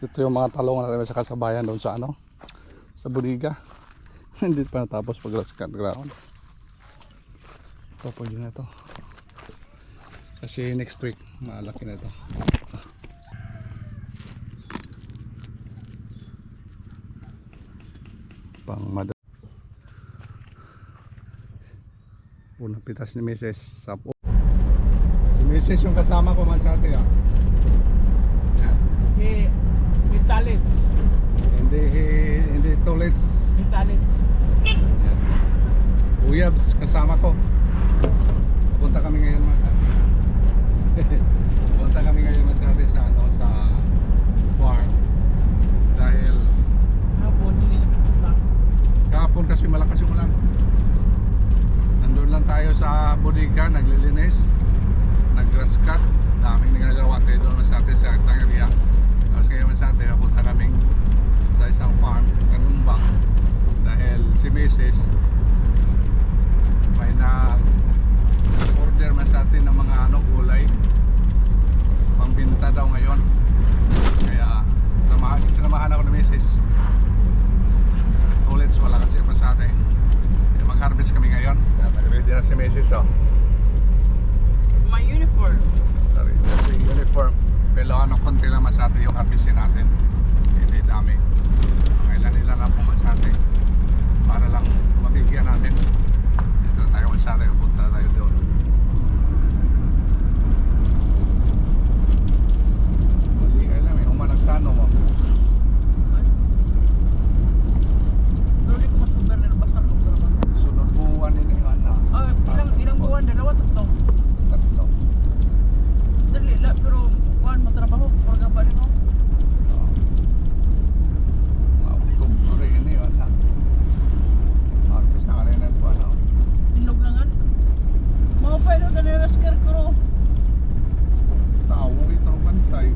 Ito yung mga talong na sa kasabayan doon sa ano, sa Budiga. Hindi pa natapos pag-grass cut ground. Ito pwede na ito. Kasi next week malaki na ito. Pang madali. Unang pitas ni Mrs. Sapo. Si Mrs. yung kasama ko masate ah. With talents. Hindi toilets. With talents. Uyabs kasama ko. Punta kami ngayon masate. Punta kami ngayon masate sa ano, sa farm. Dahil Hapon, hindi na pupunta. kahapon kasi malakas yung ulan. Nandun lang tayo sa Budiga, naglilinis, nag-grass cut. Daming nagagawa tayo doon masate sa area. Tapos ngayon masate, punta kaming sa isang farm, Kanumbang. Dahil si Mrs. may na-order masate ng mga ano, gulay. Pangbinta daw ngayon. Kaya sinamahan ako ni Mrs. Ulit wala kasi masate. Mag-harvest kami ngayon. Nag-ready na si Mrs. Oh. My uniform. Sorry, that's the uniform. Pero ano, konti lang masate yung harvestin natin. Hindi dami. Mga ilan lang po masate. Para lang mabigyan natin. Dito tayo masate. Punta tayo doon. Mali ka lang eh. Umanagtano mo. Pero di ko masundar na basta ko naman. Sunod buwan yun yung ano. Ilang buwan, dalawa, tatlo. Tatlo. Dali, pero buwan matrabaho, pagka ba rin mo? Oktubre yun yun. Harvest na ka rin ang buwan. Inog na nga. Mga pa ito, ganera scarecrow. Tao itong bantay.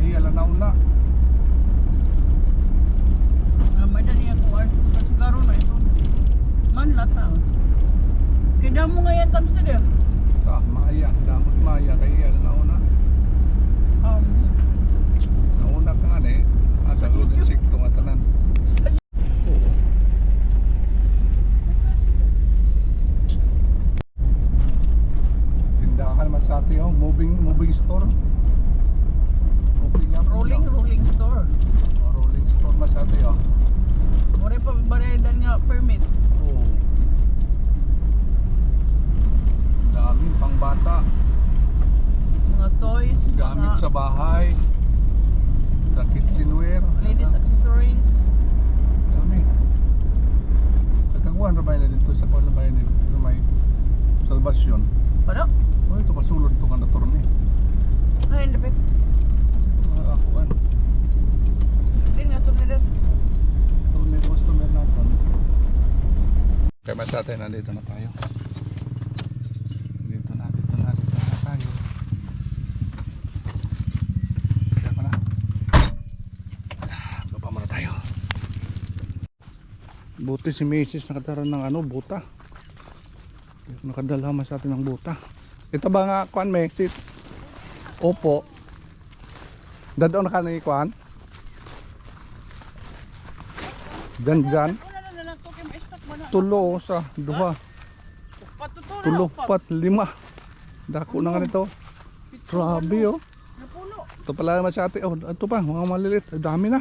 Iyalan na una. May dali ako, sigaro na ito. Manlata. Kaya mo nga yan tamsa din. Maya, damot maya. Kaya iyalan na una. Nauna ka nga eh. Asa ulit sikto nga tanan. Oo. Tindahan masati oh. Moving store. Rolling store. Rolling store masati oh. Mura pa barayadan nga permit. Oo. Daming pangbata. Mga toys, Gamit mga sa bahay. Sa kitchenware. ladies accessories. Dami. Nagkakuhan na ba yun dito sa kuhan na ba yun dito may salvasyon. Ano? Oh, ito pasulod ito kang naturni. Ay, hindi bet. Akuan. Hindi nga ito nila. Turni customer natin. Kaya masate, nandito na tayo. Dito na tayo. Kaya pa na. Baba muna tayo. Buti si Mrs. nakadala ng ano, buta. Nakadala mas atin ng buta. Ito ba nga kuan may sit? Opo. Dadaw na ka na ikuan? Dyan. Wala na lang ito, kaya ma-stock mo na. Tulo sa duha. Patutunan. Tulo, pat, lima. Dako na nga nito. Grabe oh. Napuno. Ito pala masyate. Oh, ito pa, mga malilit. Ay, dami na.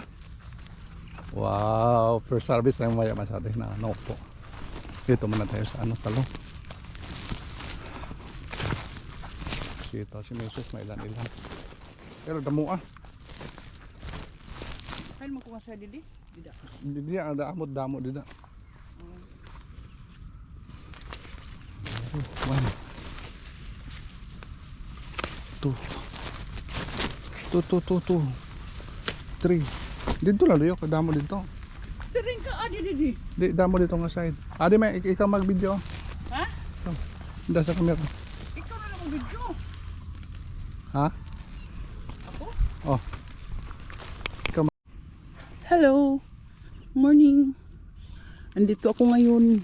Wow, first service na yung maya masyate na ano po. Dito muna tayo sa ano talo. Kasi ito si Mrs. may ilan. Pero damo ah. Kain mo kung sa didi? Dida. Hindi ada amot damo dida. One. Two. Three. Dito lang doyo kadamo dito. Sering ka adi didi. Di damo dito nga side. Adi may ikaw mag-video. Ha? Ito. Sa camera. Ikaw na lang ang video. Ha? Ako? Oh. Hello. Morning. Andito ako ngayon.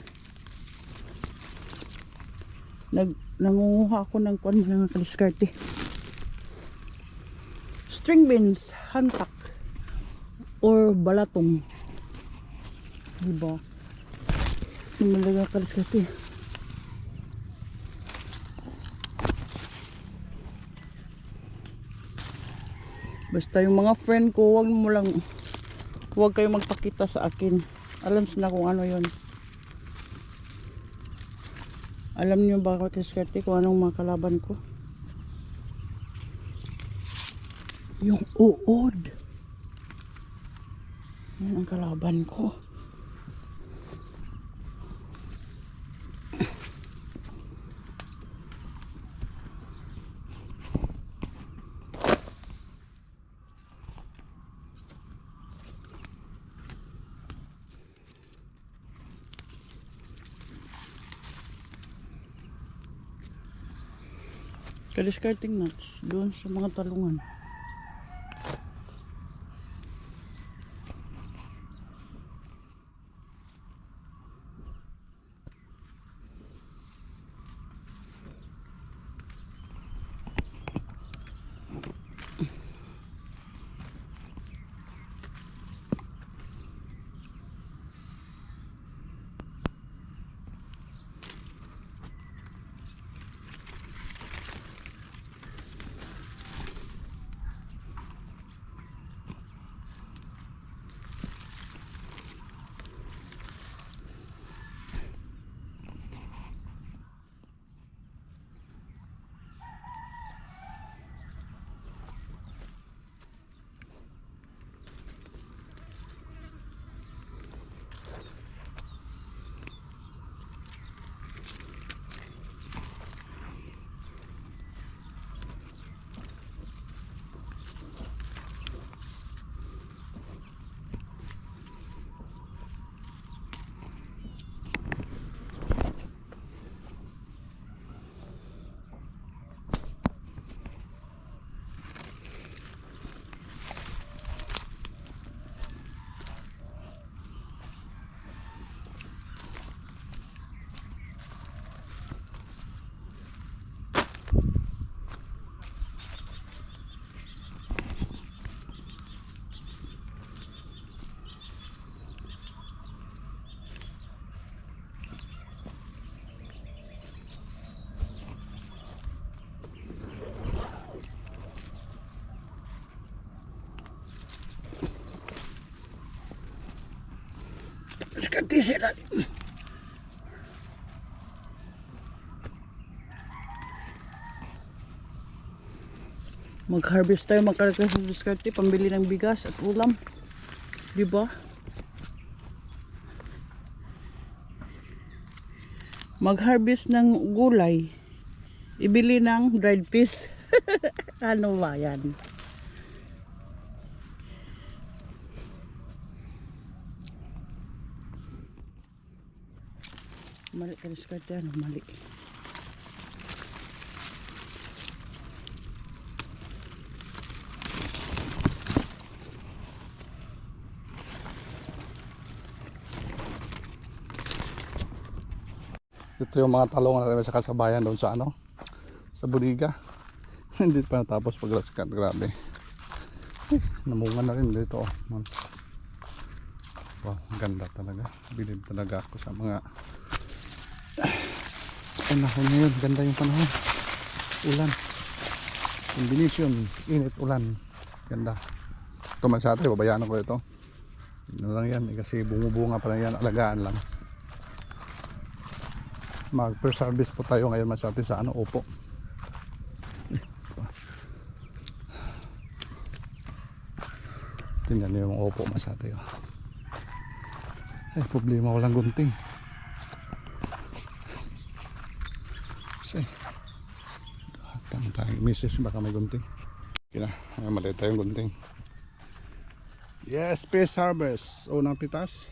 Nangunguha ako ng kwan mga kaliskarte. string beans, hantak, or balatong. Diba? Malaga kaliskati. Basta yung mga friend ko, huwag kayo magpakita sa akin. Alam na kung ano yon. Alam niyo ba kaliskati kung anong mga kalaban ko? Yung uod. Yan ang kalaban ko. Kaliskarting nuts doon sa mga talungan. Diskarte sila. Mag-harvest tayo, magkarga sa diskarte, pambili ng bigas at ulam. Diba? Mag-harvest ng gulay, ibili ng dried fish. Ano ba yan? Mali ka diskarte, ano mali. Ito yung mga talong na namin sa kasabayan doon sa ano, sa bodega. Hindi pa natapos pag-raskat, grabe. Namunga na rin dito. Wow, ganda talaga. Bilib talaga ako sa mga sa panahon ngayon. Ganda yung panahon. Ulan. Combination, init, ulan. Ganda. Ito man sa atin, babayaan ko ito. Ano lang yan, kasi bumubunga pa lang yan, alagaan lang. Mag-service po tayo ngayon mas atin sa ano, Opo. Tingnan niyo yung Opo mas atin. Ay, problema walang gunting. Say. Tanong tayo, misis, baka may gunting. Kina, maliit tayong gunting. Yes, fish harvest. Unang pitas.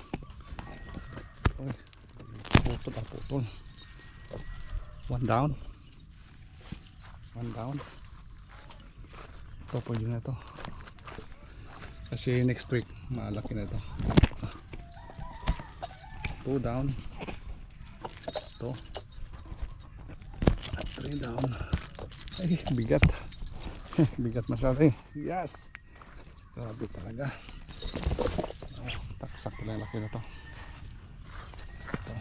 Oy, putol. One down. Ito po yun na ito. Kasi next week malaki na ito. 2 down. Ito. 3 down. Ay, bigat. Bigat masyado eh. Yes! Grabe talaga. Oh, sakto lang yung laki na to. Ito.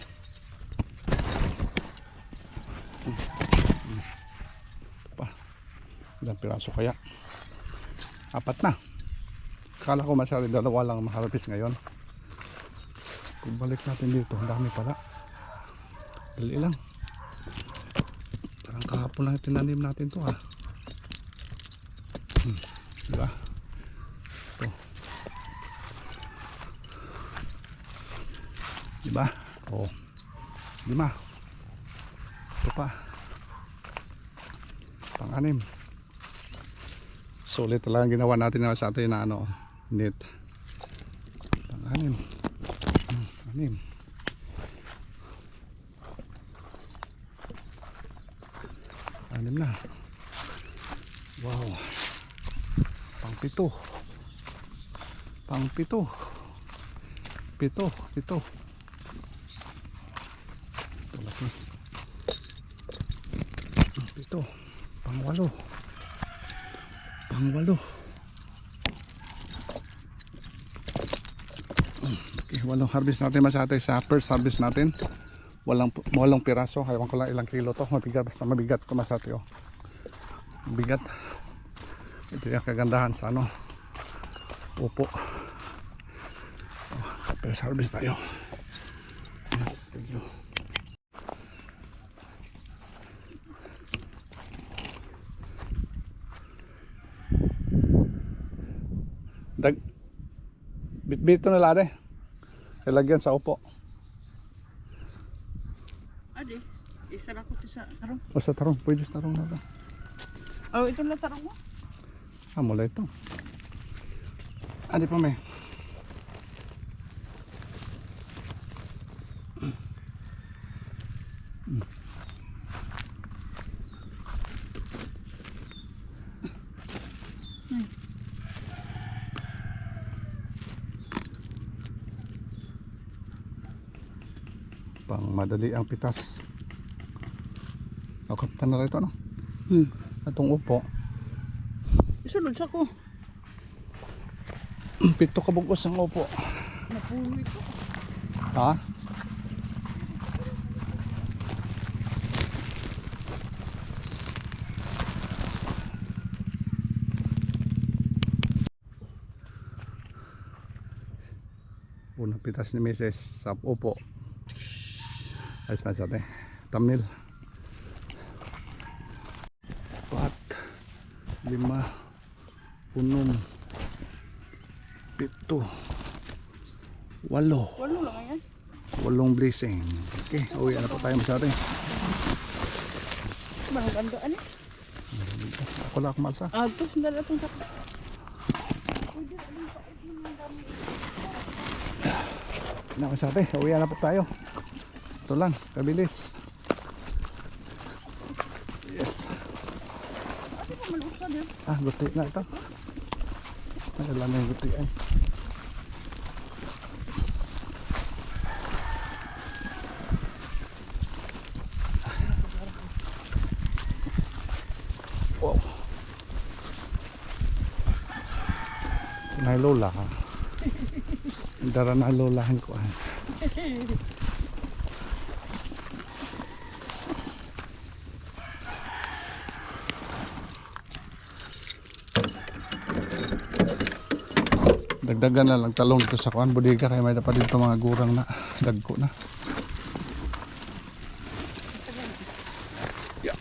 Ito pa. Ilang piraso kaya? 4 na. Kala ko masyado 2 lang maharapis ngayon. Kung balik natin dito, ang dami pala. Dali lang. Parang kahapon lang tinanim natin to ha. Diba? Ito. Diba? Oh. 5. Ito pa. Pang-6. Sulit talagang ginawa natin na sa atin na ano, net. Pang-6. 6. Anim na. Wow. Pang-7. Pang-7. 7. Ito laki. 7. Pang-8. Pang-8. Okay, 8 harvest natin masate sa first harvest natin. Walang piraso. Haywan ko lang ilang kilo to. Mabigat, basta mabigat ko masate oh. Bigat. Ito yung kagandahan sa ano. Upo. Oh, first harvest tayo. Yes, thank you. Bit-bito na lade. Ilagyan sa upo. Adi, isa na ko sa tarong. O sa tarong, pwede sa tarong na ba? Oh, ito na tarong mo. Mula ito. Adi pa may. Pang madali ang pitas. Nakaptan na ito no? Atong upo. Isunod sa ko. 7 kabugos ang upo. Napulo ito. Ha? Unang pitas ni Mrs. sa upo. Ayos na sa atin. Thumbnail. 4, 5, 6, 7, 8. 8 lang yan. 8 blessing. Okay, uwi na po tayo masyari. Mahagandaan eh. Ako lang kumalsa. Ito, sandali itong sa... Na masyari, uwi na po tayo. Ito lang, kabilis. Yes. Ano ka malusad eh? Guti na ito. Alam na yung guti ay. Wow. Nay lola ka. Dara na lolahan ko ay. Dagdagan na lang talong dito sa kuan bodega kaya may dapat dito mga gurang na dagko na. Yeah.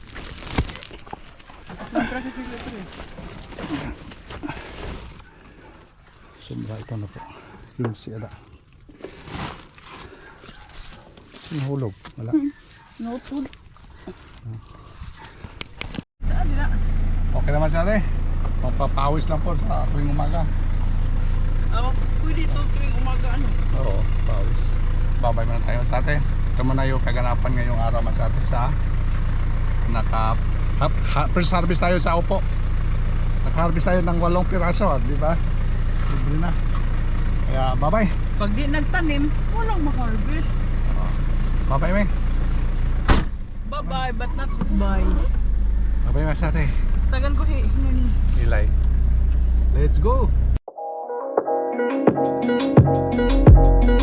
Sobra ito na po. Yun siya da. Nahulog. Wala. No food. Saan nila? Okay naman siya ate. Magpapawis lang po sa tuwing umaga. Pwede ito tuwing umaga ano? Oo, pawis. Babay muna tayo sa ate. Ito muna yung kaganapan ngayong araw mas ate sa first harvest tayo sa upo. Naka-harvest tayo ng 8 piraso, di ba? Libre na. Kaya babay. Pag di nagtanim, walang ma-harvest. Babay men. Bye-bye, but not goodbye. Babay mas ate. Tagan ko hinan. Nilay. Let's go!